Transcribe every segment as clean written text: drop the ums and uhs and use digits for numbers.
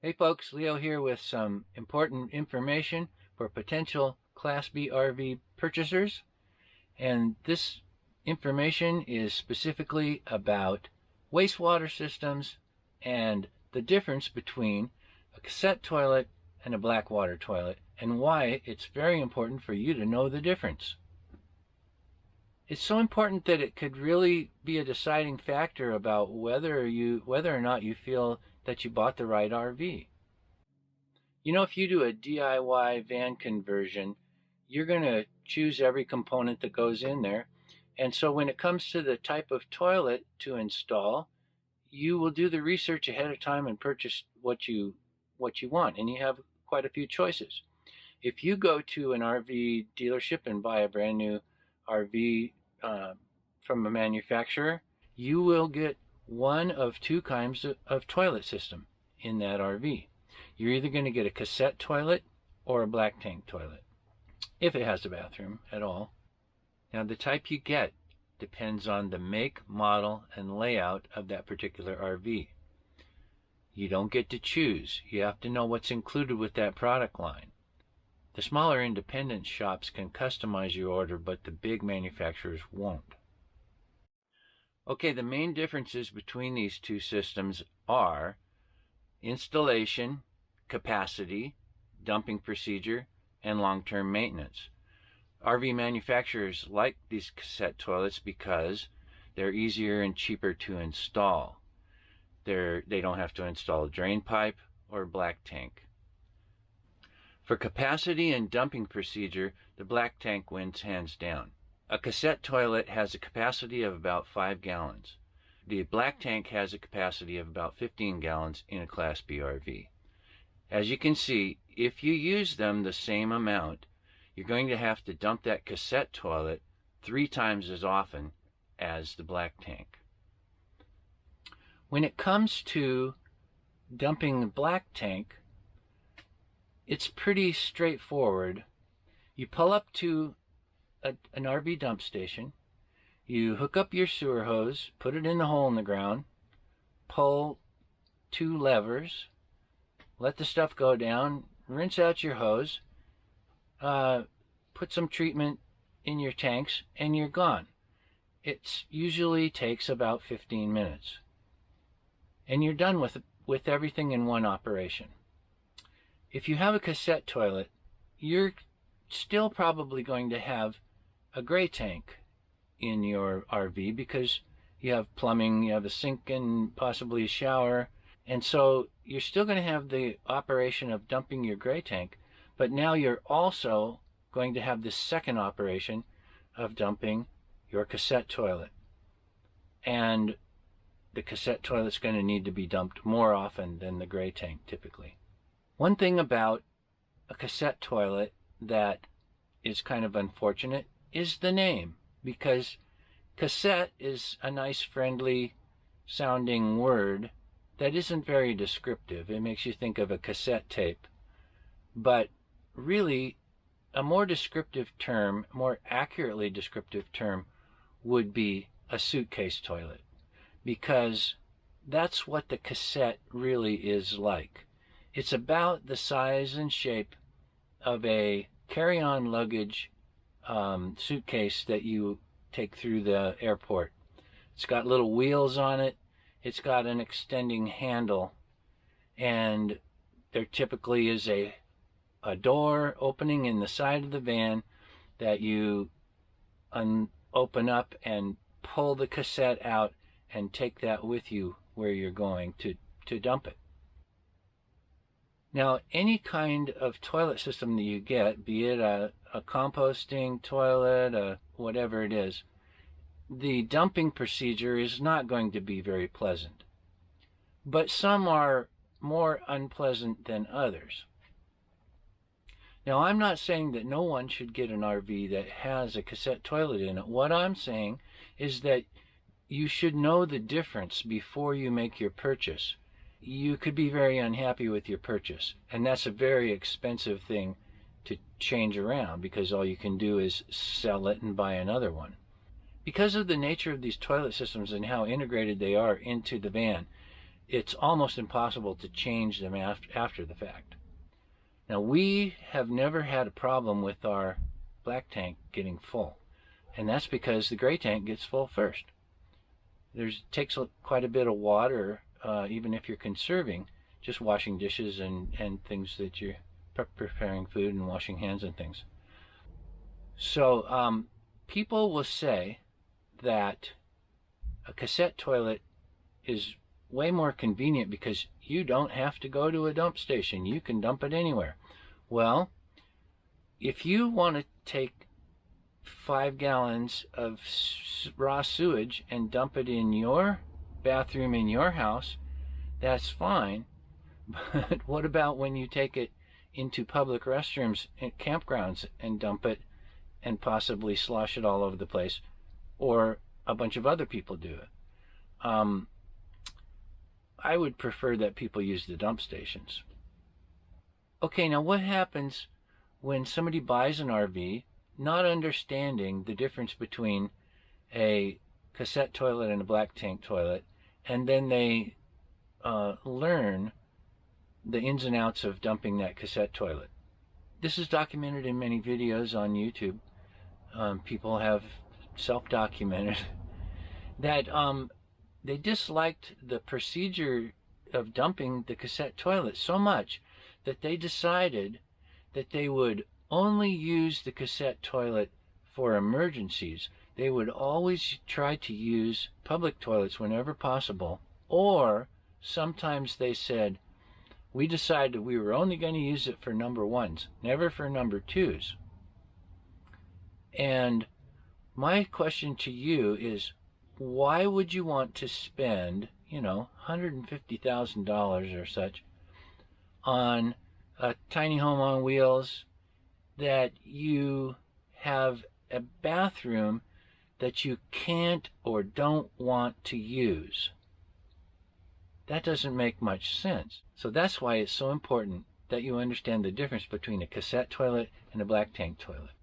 Hey folks, Leo here with some important information for potential Class B RV purchasers. And this information is specifically about wastewater systems and the difference between a cassette toilet and a black water toilet, and why it's very important for you to know the difference. It's so important that it could really be a deciding factor about whether or not you feel that you bought the right RV. You know, if you do a DIY van conversion, you're going to choose every component that goes in there. And so when it comes to the type of toilet to install, you will do the research ahead of time and purchase what you want, and you have quite a few choices. If you go to an RV dealership and buy a brand new RV from a manufacturer, you will get one of two kinds of toilet system in that RV. You're either going to get a cassette toilet or a black tank toilet, if it has a bathroom at all. Now, the type you get depends on the make, model, and layout of that particular RV. You don't get to choose. You have to know what's included with that product line. The smaller independent shops can customize your order, but the big manufacturers won't. Okay, the main differences between these two systems are installation, capacity, dumping procedure, and long-term maintenance. RV manufacturers like these cassette toilets because they're easier and cheaper to install. They don't have to install a drain pipe or a black tank. For capacity and dumping procedure, the black tank wins hands down. A cassette toilet has a capacity of about 5 gallons. The black tank has a capacity of about 15 gallons in a Class B RV. As you can see, if you use them the same amount, you're going to have to dump that cassette toilet 3 times as often as the black tank. When it comes to dumping the black tank, it's pretty straightforward. You pull up to an RV dump station, you hook up your sewer hose, put it in the hole in the ground, pull 2 levers, let the stuff go down, rinse out your hose, put some treatment in your tanks, and you're gone. It usually takes about 15 minutes. And you're done with everything in one operation. If you have a cassette toilet, you're still probably going to have a gray tank in your RV because you have plumbing, you have a sink and possibly a shower, and so you're still going to have the operation of dumping your gray tank, but now you're also going to have the second operation of dumping your cassette toilet. And the cassette toilet's going to need to be dumped more often than the gray tank typically. One thing about a cassette toilet that is kind of unfortunate is the name, because cassette is a nice friendly sounding word that isn't very descriptive. It makes you think of a cassette tape. But really, a more descriptive term, more accurately descriptive term, would be a suitcase toilet, because that's what the cassette really is like. It's about the size and shape of a carry-on luggage suitcase that you take through the airport. It's got little wheels on it. It's got an extending handle, and there typically is a door opening in the side of the van that you open up and pull the cassette out and take that with you where you're going to dump it. Now, any kind of toilet system that you get, be it a composting toilet, whatever it is, the dumping procedure is not going to be very pleasant. But some are more unpleasant than others. Now, I'm not saying that no one should get an RV that has a cassette toilet in it. What I'm saying is that you should know the difference before you make your purchase. You could be very unhappy with your purchase, and that's a very expensive thing to change around, because all you can do is sell it and buy another one. Because of the nature of these toilet systems and how integrated they are into the van, it's almost impossible to change them after the fact. Now, we have never had a problem with our black tank getting full, and that's because the gray tank gets full first. Takes quite a bit of water, even if you're conserving, just washing dishes and things that you're preparing food and washing hands and things. So people will say that a cassette toilet is way more convenient because you don't have to go to a dump station. You can dump it anywhere. Well, if you want to take 5 gallons of raw sewage and dump it in your bathroom in your house, that's fine. But what about when you take it into public restrooms and campgrounds and dump it and possibly slosh it all over the place, or a bunch of other people do it? I would prefer that people use the dump stations. Okay, now what happens when somebody buys an RV not understanding the difference between a cassette toilet and a black tank toilet, and then they learn the ins and outs of dumping that cassette toilet? This is documented in many videos on YouTube. People have self-documented that they disliked the procedure of dumping the cassette toilet so much that they decided that they would only use the cassette toilet for emergencies. They would always try to use public toilets whenever possible, or sometimes they said, we decided we were only going to use it for number ones, never for number twos. And my question to you is, why would you want to spend, $150,000 or such on a tiny home on wheels that you have a bathroom that you can't or don't want to use? That doesn't make much sense. So that's why it's so important that you understand the difference between a cassette toilet and a black tank toilet.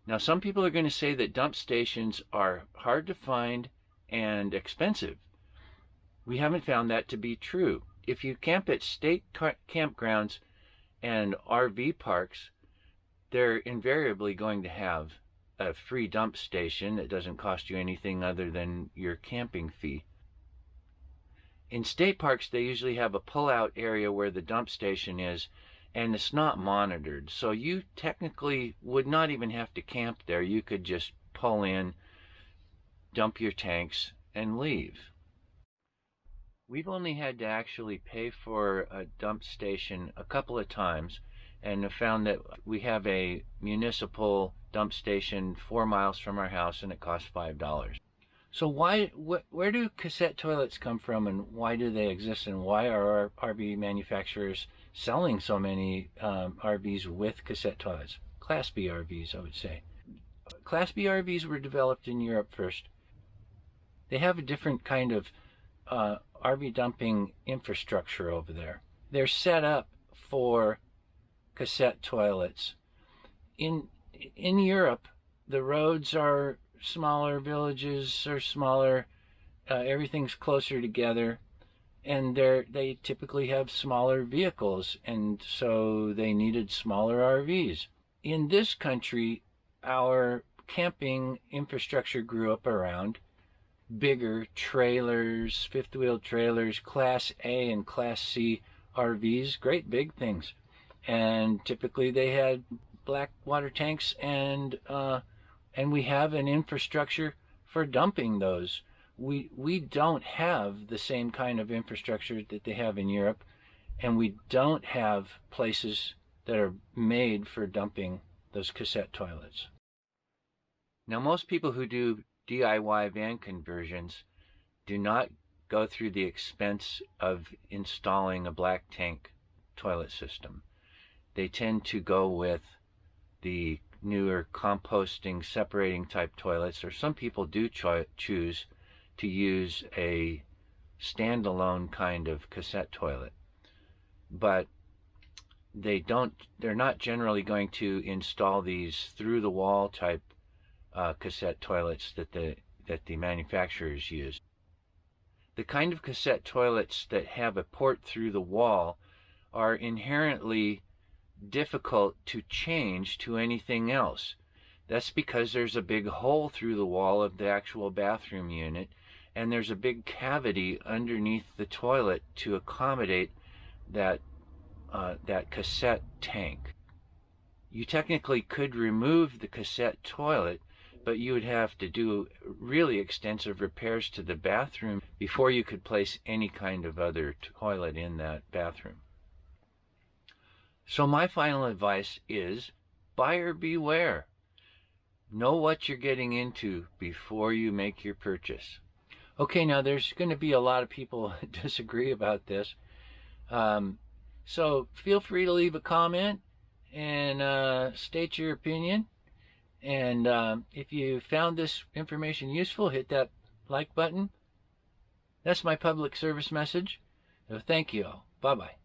Now, some people are going to say that dump stations are hard to find and expensive. We haven't found that to be true. If you camp at state campgrounds and RV parks, they're invariably going to have a free dump station that doesn't cost you anything other than your camping fee. In state parks, they usually have a pull-out area where the dump station is, and it's not monitored. So you technically would not even have to camp there. You could just pull in, dump your tanks, and leave. We've only had to actually pay for a dump station a couple of times, and have found that we have a municipal dump station 4 miles from our house, and it costs $5. So where do cassette toilets come from, and why do they exist, and why are our RV manufacturers selling so many RVs with cassette toilets? Class B RVs, I would say. Class B RVs were developed in Europe first. They have a different kind of RV dumping infrastructure over there. They're set up for cassette toilets. In Europe, the roads are smaller, villages are smaller, everything's closer together, and they typically have smaller vehicles, and so they needed smaller RVs. In this country, our camping infrastructure grew up around bigger trailers, fifth-wheel trailers, Class A and Class C RVs, great big things. And typically they had black water tanks, and we have an infrastructure for dumping those. We don't have the same kind of infrastructure that they have in Europe, and we don't have places that are made for dumping those cassette toilets. Now, most people who do DIY van conversions do not go through the expense of installing a black tank toilet system. They tend to go with the newer composting, separating type toilets, or some people do choose to use a standalone kind of cassette toilet. But they're not generally going to install these through-the-wall type cassette toilets that the manufacturers use. The kind of cassette toilets that have a port through the wall are inherently difficult to change to anything else. That's because there's a big hole through the wall of the actual bathroom unit, and there's a big cavity underneath the toilet to accommodate that cassette tank. You technically could remove the cassette toilet, but you would have to do really extensive repairs to the bathroom before you could place any kind of other toilet in that bathroom. So my final advice is buyer beware. Know what you're getting into before you make your purchase. Okay, now there's going to be a lot of people who disagree about this. So feel free to leave a comment and state your opinion. And if you found this information useful, hit that like button. That's my public service message. So thank you all. Bye-bye.